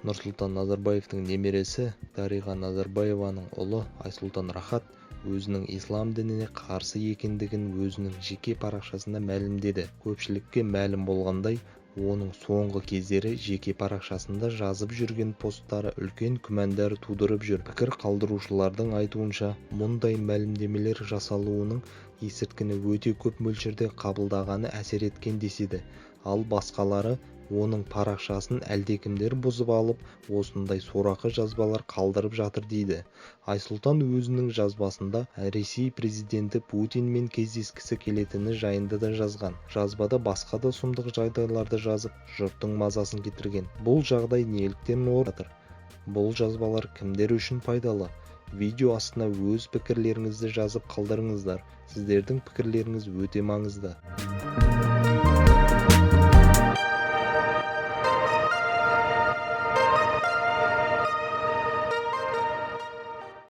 Нұрсұлтан Назарбаевтың немересі Дариға Назарбаеваның ұлы Айсұлтан Рахат өзінің ислам дініне қарсы екендігін өзінің жеке парақшасында мәлімдеді. Көпшілікке мәлім болғандай, оның соңғы кездері жеке парақшасында жазып жүрген посттары үлкен күмәндар тудырып жүр. Пікір қалдырушылардың айтуынша, мұндай мәлімдемелер жасалуының есірткіні өте көп мөлшерде қабылдағаны әсер еткен деседі. Ал басқалары оның парақшасын әлдекімдер бұзып алып, осындай сорақы жазбалар қалдырып жатыр дейді. Айсұлтан өзінің жазбасында Ресей президенті Путинмен кездескісі келетіні жайында да жазған. Жазбада басқа да сұмдық жағдайларды жазып, жұрттың мазасын кетірген. Бұл жағдай неліктен орын алып жатыр? Бұл жазбалар кімдер үшін пайдалы? Видео астына өз пікірлеріңізді жазып қалдырыңыздар. Сіздердің пікірлеріңіз өте маңызды.